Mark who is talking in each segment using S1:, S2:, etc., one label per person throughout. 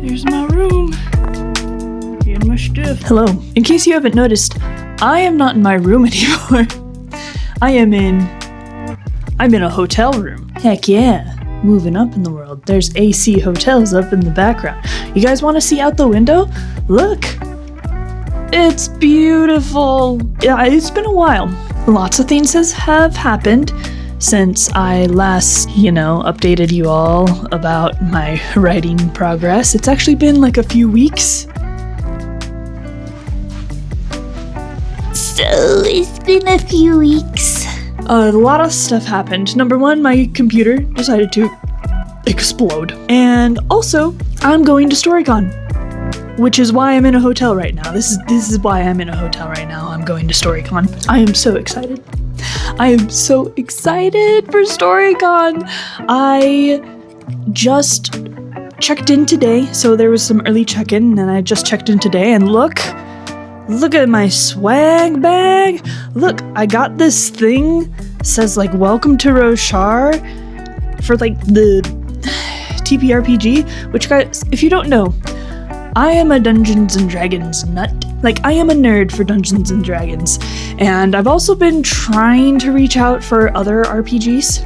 S1: There's my room. Getting my stuff. Hello. In case you haven't noticed, I am not in my room anymore. I'm in a hotel room. Heck yeah. Moving up in the world. There's AC hotels up in the background. You guys want to see out the window? Look. It's beautiful. Yeah, it's been a while. Lots of things have happened since I last, updated you all about my writing progress. It's actually been like a few weeks.
S2: So it's been a few weeks.
S1: A lot of stuff happened. Number one, my computer decided to explode. And also, I'm going to StoryCon, which is why I'm in a hotel right now. This is why I'm in a hotel right now. I'm going to StoryCon. I am so excited. I am so excited for StoryCon. I just checked in today, so there was some early check-in, and I just checked in today, and look at my swag bag. Look, I got this thing, says like, welcome to Roshar, for like the TPRPG, which, guys, if you don't know, I am a Dungeons and Dragons nut. Like, I am a nerd for Dungeons and Dragons, and I've also been trying to reach out for other RPGs,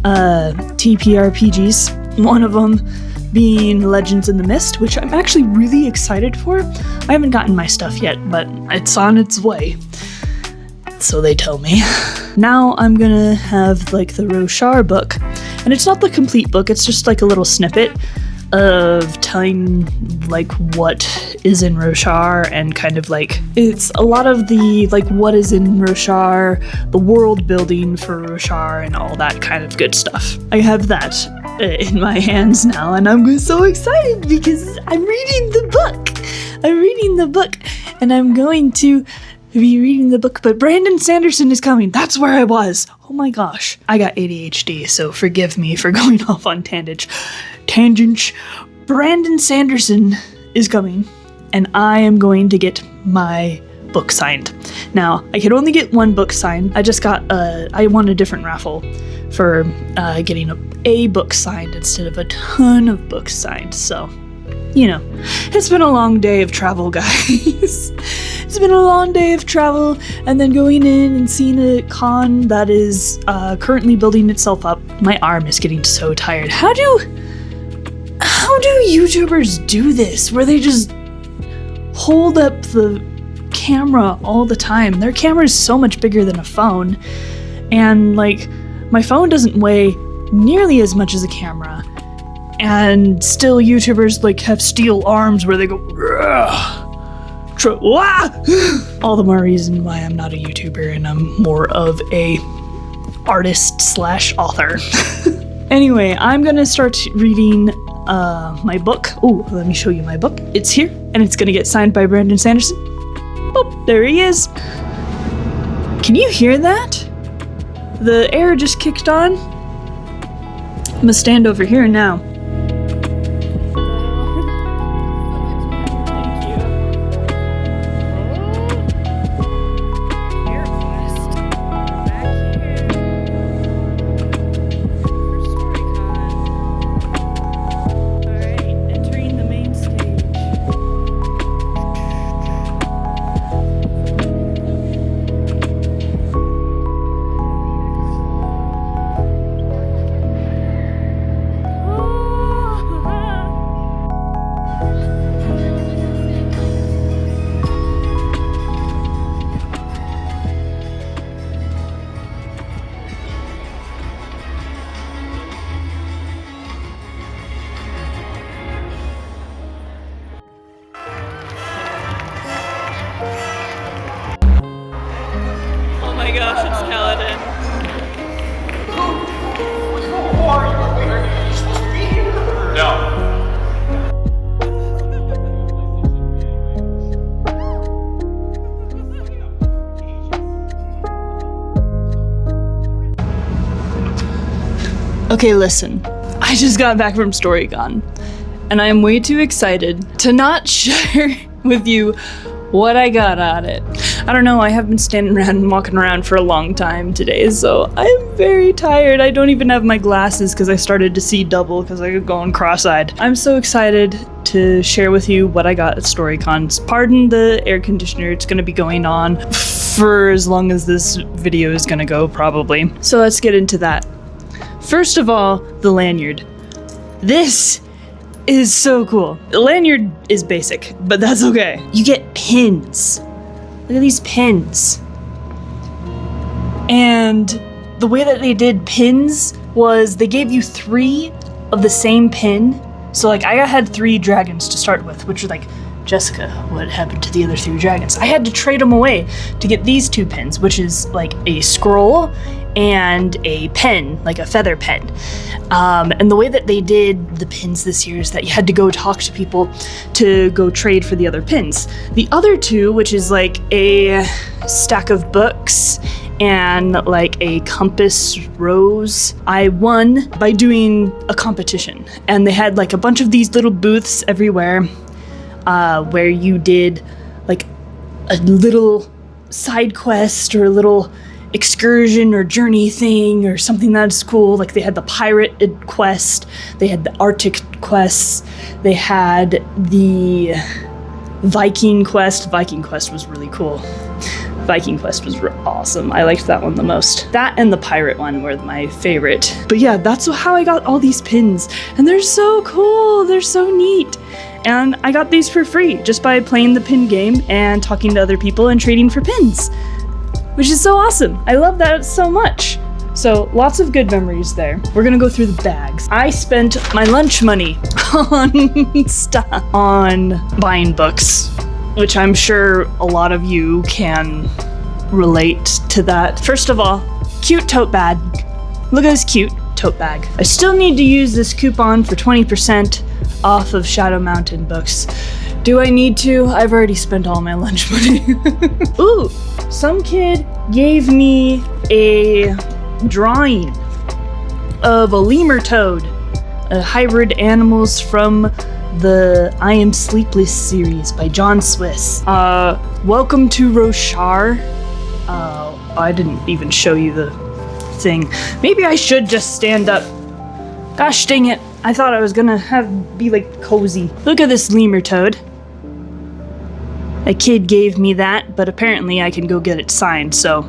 S1: TPRPGs, one of them being Legends in the Mist, which I'm actually really excited for. I haven't gotten my stuff yet, but it's on its way. So they tell me. Now I'm gonna have like the Roshar book, and it's not the complete book, it's just like a little snippet of telling like what is in Roshar, and kind of like it's a lot of the like what is in Roshar, the world building for Roshar, and all that kind of good stuff. I have that in my hands now, and I'm so excited because I'm reading the book, and I'm going to be reading the book, but Brandon Sanderson is coming. That's where I was. Oh my gosh. I got ADHD, so forgive me for going off on tangents. Brandon Sanderson is coming, and I am going to get my book signed. Now, I could only get one book signed. I won a different raffle for getting a book signed instead of a ton of books signed, so it's been a long day of travel, guys. It's been a long day of travel, and then going in and seeing a con that is currently building itself up. My arm is getting so tired. How do YouTubers do this, where they just hold up the camera all the time? Their camera is so much bigger than a phone, and like my phone doesn't weigh nearly as much as a camera. And still YouTubers like have steel arms where they go all the more reason why I'm not a YouTuber and I'm more of a artist/author. Anyway, I'm gonna start reading my book. Oh, let me show you my book. It's here, and it's gonna get signed by Brandon Sanderson. Oh, there he is. Can you hear that? The air just kicked on. I'm gonna stand over here now. Gosh, it's Paladin.
S3: Who are you? You're supposed to be here. No.
S1: Okay, listen. I just got back from StoryCon, and I am way too excited to not share with you what I got on it. I don't know, I have been standing around and walking around for a long time today, so I'm very tired. I don't even have my glasses because I started to see double because I could go on cross-eyed. I'm so excited to share with you what I got at StoryCon. Pardon the air conditioner, it's going to be going on for as long as this video is going to go, probably. So let's get into that. First of all, the lanyard. This is so cool. The lanyard is basic, but that's okay. You get pins. Look at these pins. And the way that they did pins was they gave you 3 of the same pin. So like I had 3 dragons to start with, which were like, Jessica, what happened to the other 3 dragons? I had to trade them away to get these 2 pins, which is like a scroll and a pen, like a feather pen. And the way that they did the pins this year is that you had to go talk to people to go trade for the other pins. The other 2, which is like a stack of books and like a compass rose, I won by doing a competition. And they had like a bunch of these little booths everywhere where you did like a little side quest or a little excursion or journey thing or something that's cool. Like they had the pirate quest, they had the Arctic quests, they had the Viking quest. Viking quest was really cool. Viking quest was awesome. I liked that one the most. That and the pirate one were my favorite. But yeah, that's how I got all these pins. And they're so cool. They're so neat. And I got these for free just by playing the pin game and talking to other people and trading for pins, which is so awesome. I love that so much. So lots of good memories there. We're gonna go through the bags. I spent my lunch money on stuff, on buying books, which I'm sure a lot of you can relate to that. First of all, cute tote bag. Look at this cute tote bag. I still need to use this coupon for 20% off of Shadow Mountain books. Do I need to? I've already spent all my lunch money. Ooh, some kid gave me a drawing of a lemur toad, a hybrid animals from the I Am Sleepless series by John Swiss. Welcome to Roshar. I didn't even show you the thing. Maybe I should just stand up. Gosh dang it. I thought I was gonna be like cozy. Look at this lemur toad. A kid gave me that, but apparently I can go get it signed, so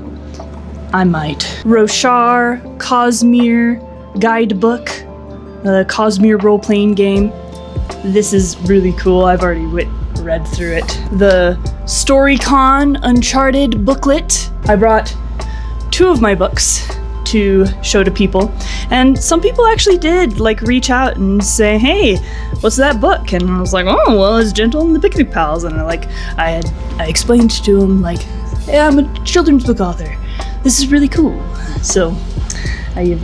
S1: I might. Roshar Cosmere guidebook, the Cosmere role-playing game. This is really cool. I've already read through it. The StoryCon Uncharted booklet. I brought 2 of my books to show to people, and some people actually did like reach out and say, hey, what's that book? And I was like, oh well, it's Gentle and the Picnic Pals. And I explained to them like, yeah, I'm a children's book author, this is really cool. So I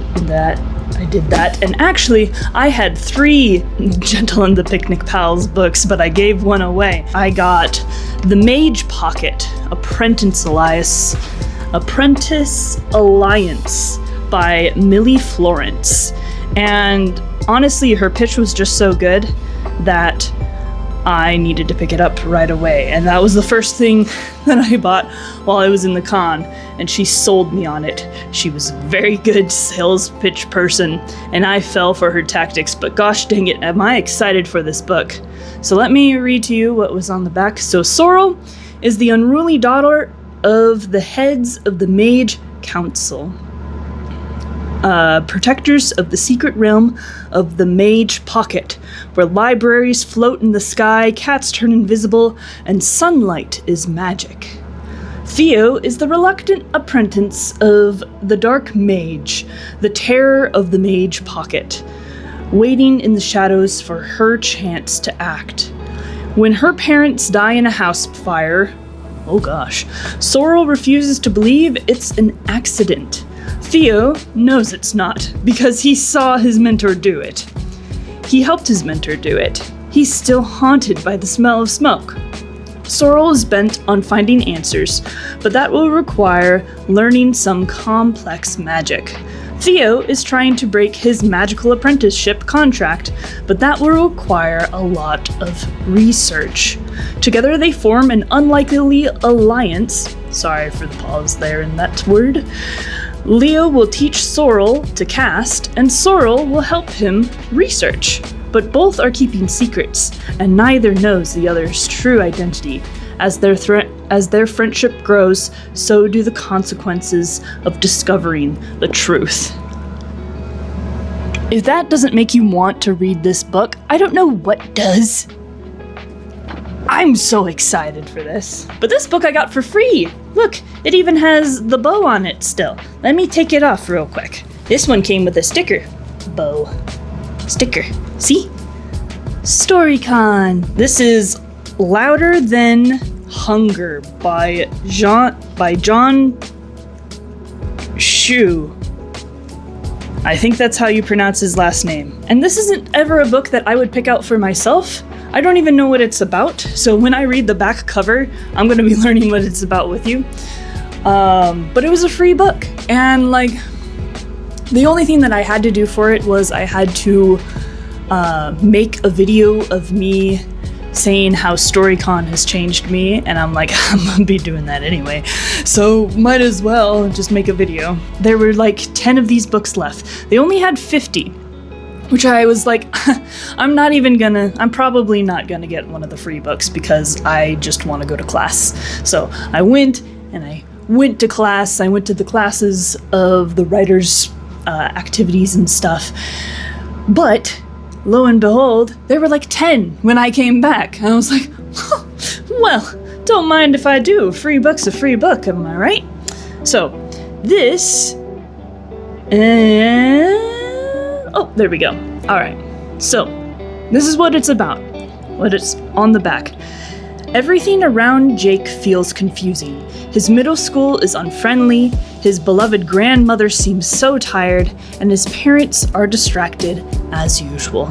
S1: did that, and actually I had 3 Gentle and the Picnic Pals books, but I gave one away. I got The Mage Pocket, Apprentice Alliance by Millie Florence. And honestly, her pitch was just so good that I needed to pick it up right away. And that was the first thing that I bought while I was in the con, and she sold me on it. She was a very good sales pitch person, and I fell for her tactics, but gosh dang it, am I excited for this book. So let me read to you what was on the back. So Sorrel is the unruly daughter of the heads of the Mage Council, protectors of the secret realm of the Mage Pocket, where libraries float in the sky, cats turn invisible, and sunlight is magic. Theo is the reluctant apprentice of the Dark Mage, the terror of the Mage Pocket, waiting in the shadows for her chance to act. When her parents die in a house fire, oh gosh, Sorrel refuses to believe it's an accident. Theo knows it's not, because he saw his mentor do it. He helped his mentor do it. He's still haunted by the smell of smoke. Sorrel is bent on finding answers, but that will require learning some complex magic. Theo is trying to break his magical apprenticeship contract, but that will require a lot of research. Together they form an unlikely alliance. Sorry for the pause there in that word. Leo will teach Sorrel to cast, and Sorrel will help him research. But both are keeping secrets, and neither knows the other's true identity. As their friendship grows, so do the consequences of discovering the truth. If that doesn't make you want to read this book, I don't know what does. I'm so excited for this. But this book I got for free. Look, it even has the bow on it still. Let me take it off real quick. This one came with a sticker. Bow. Sticker. See? StoryCon. This is Louder Than Hunger by John Shu. I think that's how you pronounce his last name. And this isn't ever a book that I would pick out for myself. I don't even know what it's about, so when I read the back cover, I'm gonna be learning what it's about with you. But it was a free book, and like, the only thing that I had to do for it was I had to make a video of me saying how StoryCon has changed me, and I'm like, I'm gonna be doing that anyway, so might as well just make a video. There were like 10 of these books left. They only had 50, which I was like, I'm probably not gonna get one of the free books because I just want to go to class. So I went to class, I went to the classes of the writers' activities and stuff, but lo and behold, there were like 10 when I came back. And I was like, well, don't mind if I do. A free book's a free book, am I right? So, this... oh, there we go. Alright, so, this is what it's about. What it's on the back. Everything around Jake feels confusing. His middle school is unfriendly, his beloved grandmother seems so tired, and his parents are distracted as usual.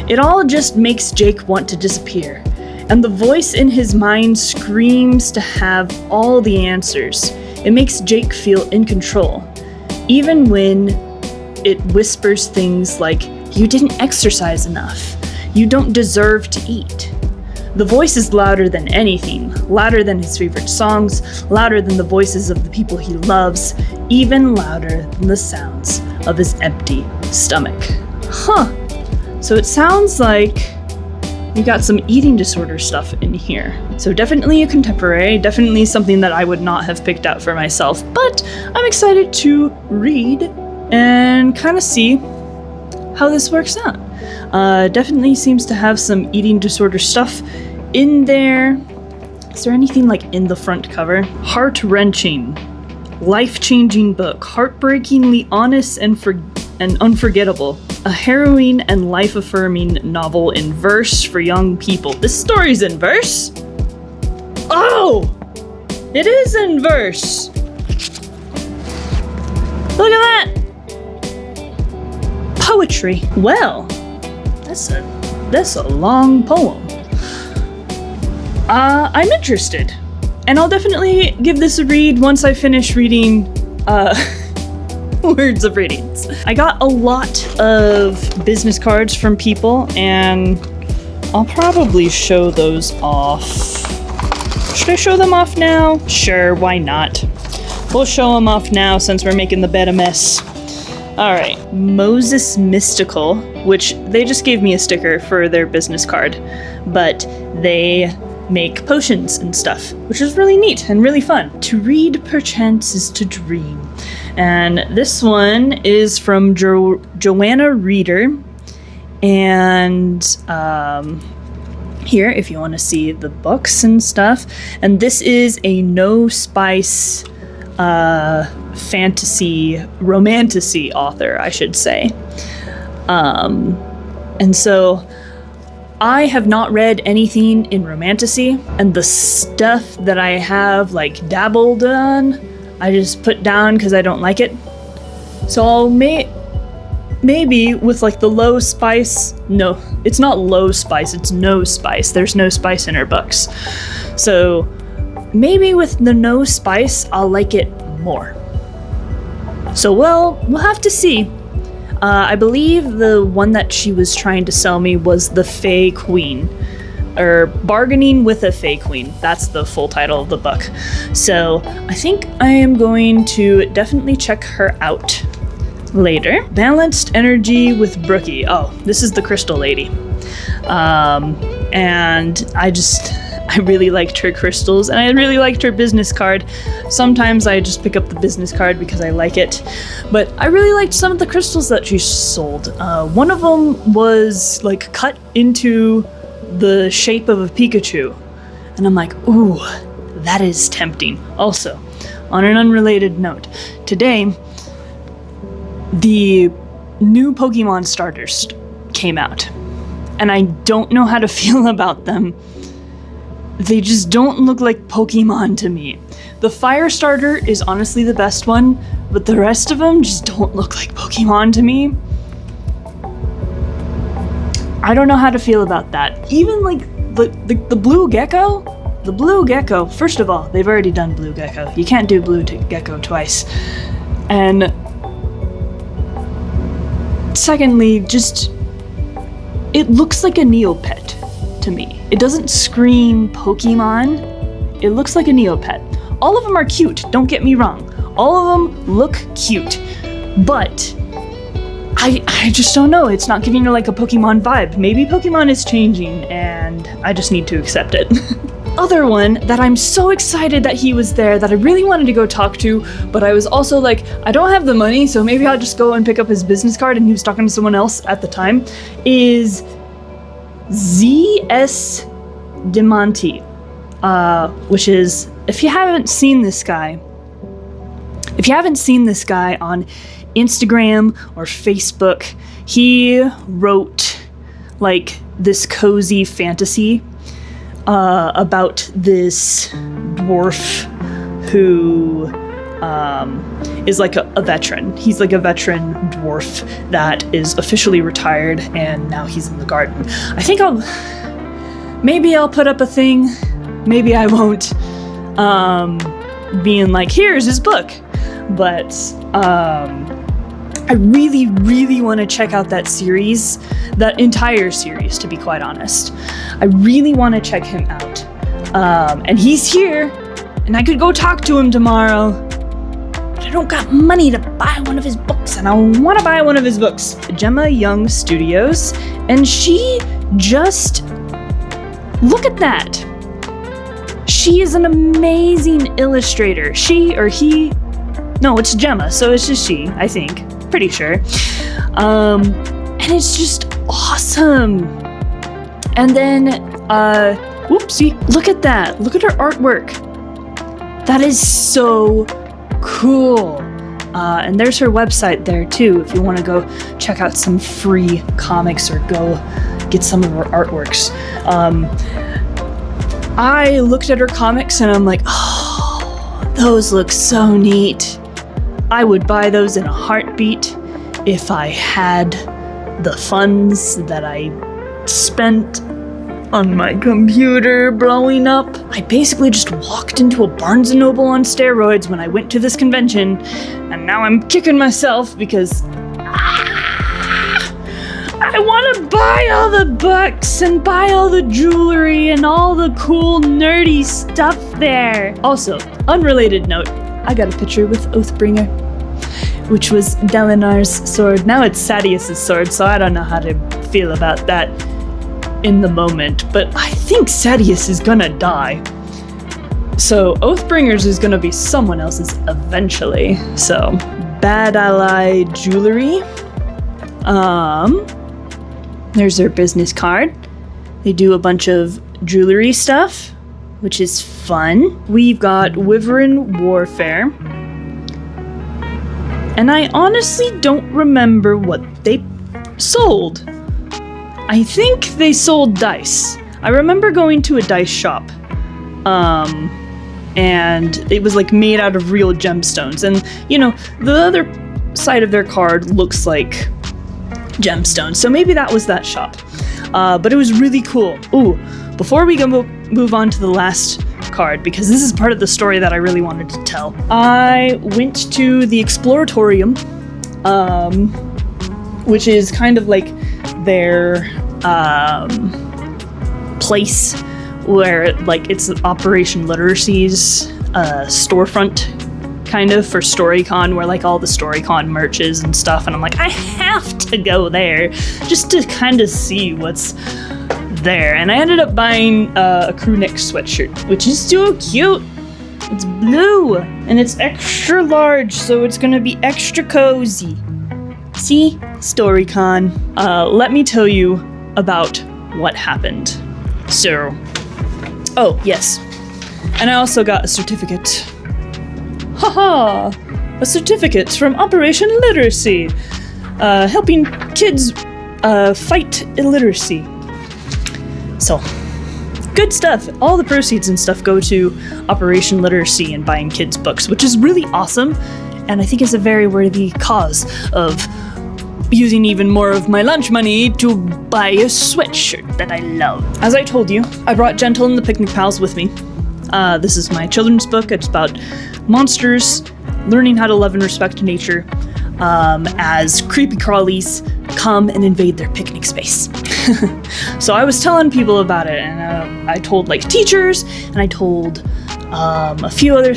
S1: It all just makes Jake want to disappear, and the voice in his mind screams to have all the answers. It makes Jake feel in control, even when it whispers things like, "You didn't exercise enough. You don't deserve to eat." The voice is louder than anything, louder than his favorite songs, louder than the voices of the people he loves, even louder than the sounds of his empty stomach. Huh. So it sounds like you got some eating disorder stuff in here. So definitely a contemporary, definitely something that I would not have picked out for myself, but I'm excited to read and kind of see how this works out. Definitely seems to have some eating disorder stuff in there. Is there anything like in the front cover? Heart-wrenching, life-changing book, heartbreakingly honest and unforgettable. A harrowing and life-affirming novel in verse for young people. This story's in verse? Oh! It is in verse! Look at that! Poetry. Well, that's a long poem. I'm interested, and I'll definitely give this a read once I finish reading Words of Radiance. I got a lot of business cards from people, and I'll probably show those off. Should I show them off now? Sure, why not? We'll show them off now since we're making the bed a mess. Alright, Moses Mystical, which they just gave me a sticker for their business card, but they make potions and stuff, which is really neat and really fun. To read perchance is to dream. And this one is from Joanna Reeder, and here, if you want to see the books and stuff, and this is a no spice fantasy, romantasy author, I should say. And so I have not read anything in romantasy, and the stuff that I have like dabbled on, I just put down because I don't like it. So I'll maybe with like the low spice, no, it's not low spice, it's no spice. There's no spice in her books. So maybe with the no spice, I'll like it more. So, well, we'll have to see. I believe the one that she was trying to sell me was the Fey Queen. Or Bargaining with a Fey Queen. That's the full title of the book. So I think I am going to definitely check her out later. Balanced Energy with Brookie. Oh, this is the Crystal Lady. And I really liked her crystals, and I really liked her business card. Sometimes I just pick up the business card because I like it, but I really liked some of the crystals that she sold. One of them was like cut into the shape of a Pikachu, and I'm like, ooh, that is tempting. Also, on an unrelated note, today the new Pokemon starters came out, and I don't know how to feel about them. They just don't look like Pokemon to me. The Fire Starter is honestly the best one, but the rest of them just don't look like Pokemon to me. I don't know how to feel about that. Even like the Blue Gecko? The Blue Gecko, first of all, they've already done Blue Gecko. You can't do Blue Gecko twice. And secondly, just, it looks like a Neopet to me. It doesn't scream Pokemon. It looks like a Neopet. All of them are cute, don't get me wrong. All of them look cute, but I just don't know. It's not giving her like a Pokemon vibe. Maybe Pokemon is changing and I just need to accept it. Other one that I'm so excited that he was there, that I really wanted to go talk to, but I was also like, I don't have the money, so maybe I'll just go and pick up his business card, and he was talking to someone else at the time, is Z.S. Diamante, which is, if you haven't seen this guy on Instagram or Facebook, he wrote like this cozy fantasy about this dwarf who is like a veteran. He's like a veteran dwarf that is officially retired, and now he's in the garden. I think maybe I'll put up a thing, maybe I won't, being like, here's his book. But I really, really want to check out that series, that entire series, to be quite honest. I really want to check him out. And he's here, and I could go talk to him tomorrow. But I don't got money to buy one of his books, and I want to buy one of his books. Gemma Young Studios, and she just, look at that. She is an amazing illustrator. She or he, no, it's Gemma, so it's just she, I think. Pretty sure. And it's just awesome. And then, whoopsie, look at that. Look at her artwork. That is so cool. And there's her website there too, if you want to go check out some free comics or go get some of her artworks. I looked at her comics and I'm like, oh, those look so neat. I would buy those in a heartbeat if I had the funds that I spent on my computer blowing up. I basically just walked into a Barnes & Noble on steroids when I went to this convention, and now I'm kicking myself because I want to buy all the books and buy all the jewelry and all the cool nerdy stuff there. Also, unrelated note, I got a picture with Oathbringer, which was Delinar's sword. Now it's Sadius's sword, so I don't know how to feel about that in the moment, but I think Sadius is gonna die. So Oathbringer's is gonna be someone else's eventually. So, Bad Ally Jewelry. There's their business card. They do a bunch of jewelry stuff, which is fun. We've got Wyvern Warfare. And I honestly don't remember what they sold. I think they sold dice. I remember going to a dice shop. And it was like made out of real gemstones. And, you know, the other side of their card looks like gemstones. So maybe that was that shop. But it was really cool. Ooh, before we go move on to the last card because this is part of the story that I really wanted to tell. I went to the Exploratorium, which is kind of like their place where like it's Operation Literacy's storefront kind of for StoryCon, where like all the StoryCon merch is and stuff, and I'm like, I have to go there just to kind of see what's there. And I ended up buying a crew neck sweatshirt, which is so cute. It's blue and it's extra large, so it's gonna be extra cozy. See? StoryCon. Let me tell you about what happened. So, oh yes, and I also got a certificate. Haha! A certificate from Operation Literacy, helping kids fight illiteracy. So, good stuff. All the proceeds and stuff go to Operation Literacy and buying kids books, which is really awesome, and I think it's a very worthy cause of using even more of my lunch money to buy a sweatshirt that I love. As I told you, I brought Gentle and the Picnic Pals with me. This is my children's book. It's about monsters learning how to love and respect nature as creepy crawlies come and invade their picnic space. So I was telling people about it, and I told like teachers, and I told a few other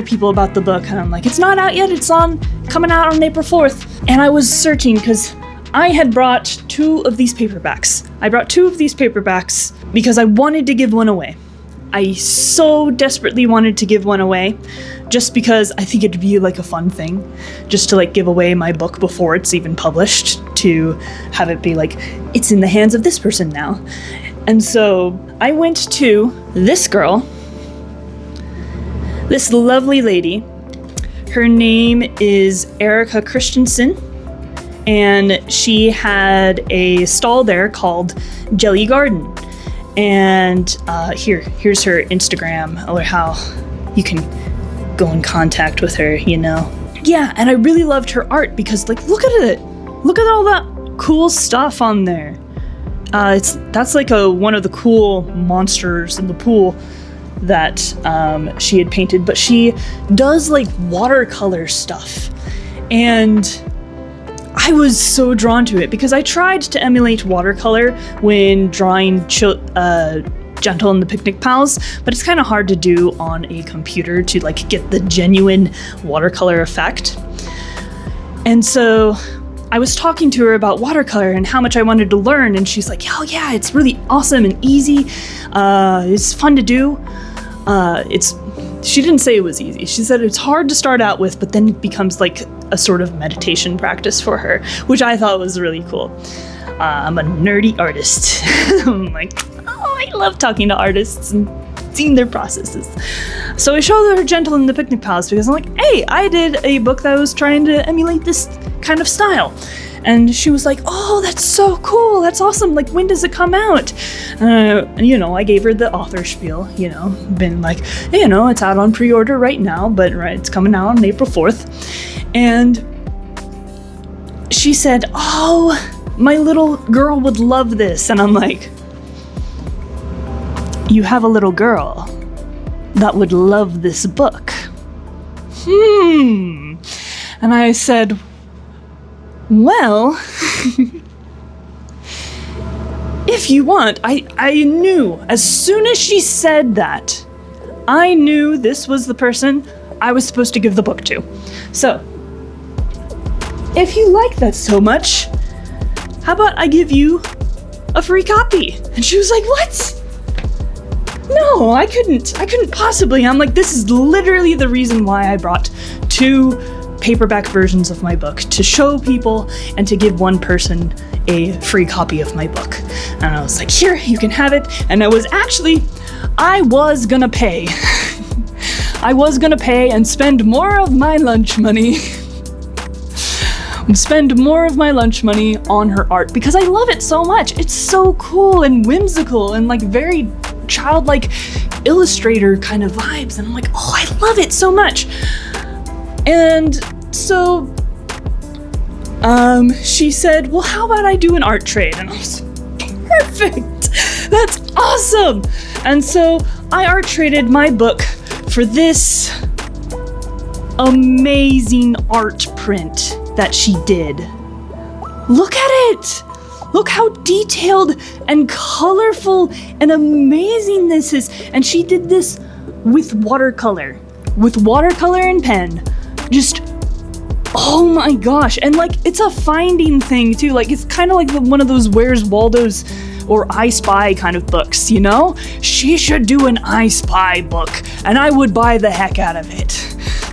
S1: people about the book, and I'm like, it's not out yet, it's coming out on April 4th. And I was searching because I had brought 2 of these paperbacks. I brought 2 of these paperbacks because I wanted to give one away. I so desperately wanted to give one away just because I think it'd be like a fun thing just to like give away my book before it's even published, to have it be like, it's in the hands of this person now. And so I went to this girl, this lovely lady. Her name is Erica Christensen, and she had a stall there called Jelly Garden. And here's her Instagram, or how you can go in contact with her, you know. Yeah, and I really loved her art because, like, look at it. Look at all that cool stuff on there. That's like one of the cool monsters in the pool that she had painted, but she does like watercolor stuff, and I was so drawn to it because I tried to emulate watercolor when drawing Gentle and the Picnic Pals, but it's kind of hard to do on a computer to like get the genuine watercolor effect. And so I was talking to her about watercolor and how much I wanted to learn, and she's like, oh yeah, it's really awesome and easy. It's fun to do. She didn't say it was easy. She said it's hard to start out with, but then it becomes like a sort of meditation practice for her, which I thought was really cool. I'm a nerdy artist. I'm like, oh, I love talking to artists and seeing their processes. So I showed her Gentle and the Picnic Pals because I'm like, hey, I did a book that was trying to emulate this kind of style. And she was like, oh, that's so cool. That's awesome. Like, when does it come out? I gave her the author spiel, been like, hey, it's out on pre-order right now, but it's coming out on April 4th. And she said, oh, my little girl would love this. And I'm like, you have a little girl that would love this book. And I said, well, if you want, I knew, as soon as she said that, I knew this was the person I was supposed to give the book to. So, if you like that so much, how about I give you a free copy? And she was like, what? No, I couldn't possibly. I'm like, this is literally the reason why I brought 2 paperback versions of my book, to show people and to give one person a free copy of my book. And I was like, here, you can have it. And I was gonna pay. I was gonna pay and spend more of my lunch money. On her art because I love it so much. It's so cool and whimsical and like very childlike illustrator kind of vibes. And I'm like, oh, I love it so much. And so, she said, well, how about I do an art trade? And I was like, perfect! That's awesome! And so I art traded my book for this amazing art print that she did. Look at it! Look how detailed and colorful and amazing this is. And she did this with watercolor and pen. Just, oh my gosh. And like, it's a finding thing too. Like, it's kind of like one of those Where's Waldo's or I Spy kind of books, you know? She should do an I Spy book, and I would buy the heck out of it.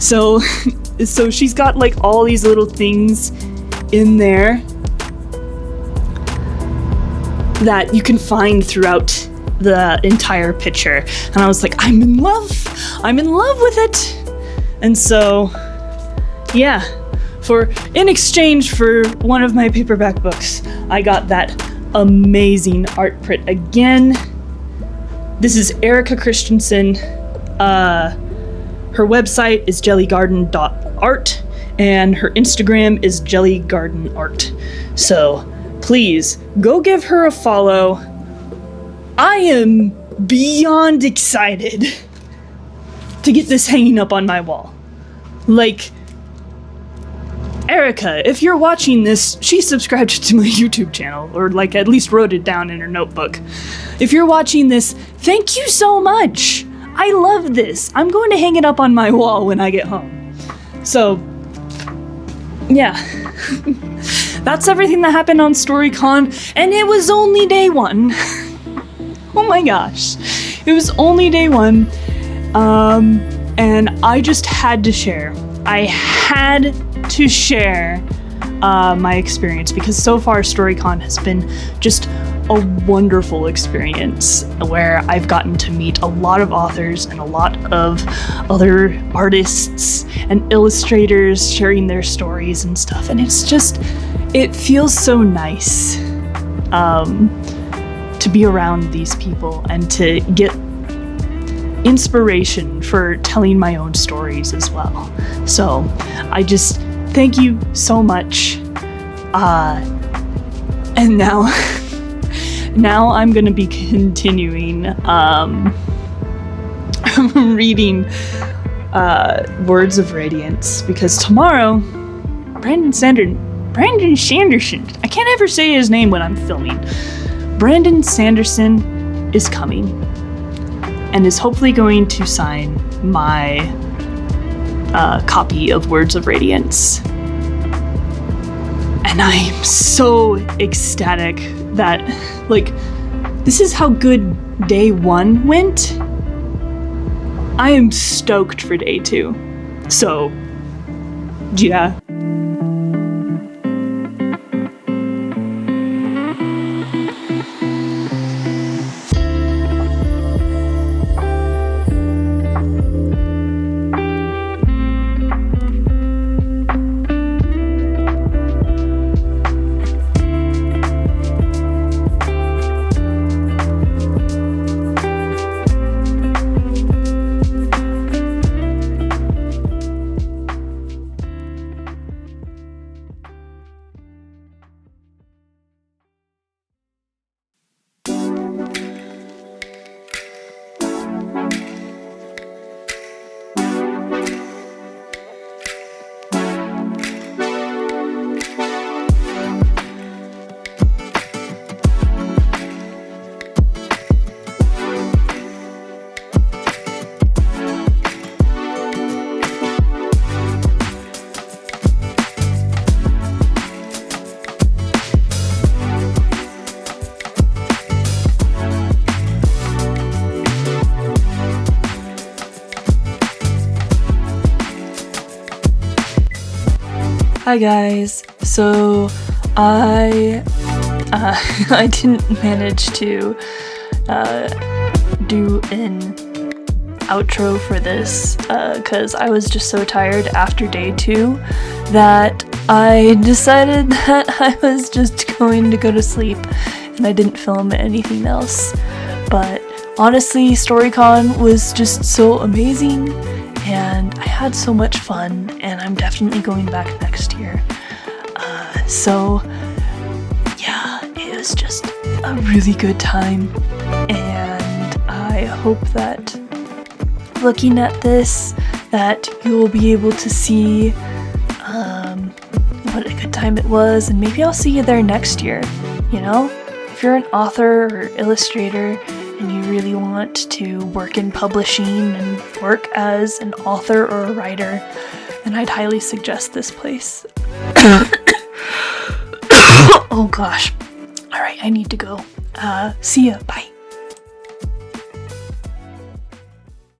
S1: So she's got like all these little things in there that you can find throughout the entire picture. And I was like, I'm in love with it. And so, yeah, in exchange for one of my paperback books, I got that amazing art print again. This is Erica Christensen. Her website is jellygarden.art, and her Instagram is jellygardenart. So please go give her a follow. I am beyond excited to get this hanging up on my wall. Like, Erica, if you're watching this, she subscribed to my YouTube channel, or like at least wrote it down in her notebook. If you're watching this, thank you so much. I love this. I'm going to hang it up on my wall when I get home. So, yeah. That's everything that happened on StoryCon, and it was only day one. Oh my gosh. It was only day one. And I just had to share. I had to share my experience, because so far StoryCon has been just a wonderful experience where I've gotten to meet a lot of authors and a lot of other artists and illustrators sharing their stories and stuff. And it's just, it feels so nice to be around these people and to get inspiration for telling my own stories as well. So I just thank you so much. And now I'm gonna be continuing reading Words of Radiance, because tomorrow Brandon Sanderson, I can't ever say his name when I'm filming. Brandon Sanderson is coming and is hopefully going to sign my copy of Words of Radiance. And I am so ecstatic that, like, this is how good day one went. I am stoked for day two. So, yeah. Hi guys, so I didn't manage to do an outro for this because I was just so tired after day two that I decided that I was just going to go to sleep and I didn't film anything else. But honestly, StoryCon was just so amazing and I had so much fun, and I'm definitely going back next year. So yeah, it was just a really good time, and I hope that looking at this, that you'll be able to see what a good time it was, and maybe I'll see you there next year, you know? If you're an author or illustrator and you really want to work in publishing and work as an author or a writer, then I'd highly suggest this place. Oh gosh. All right, I need to go. See ya. Bye.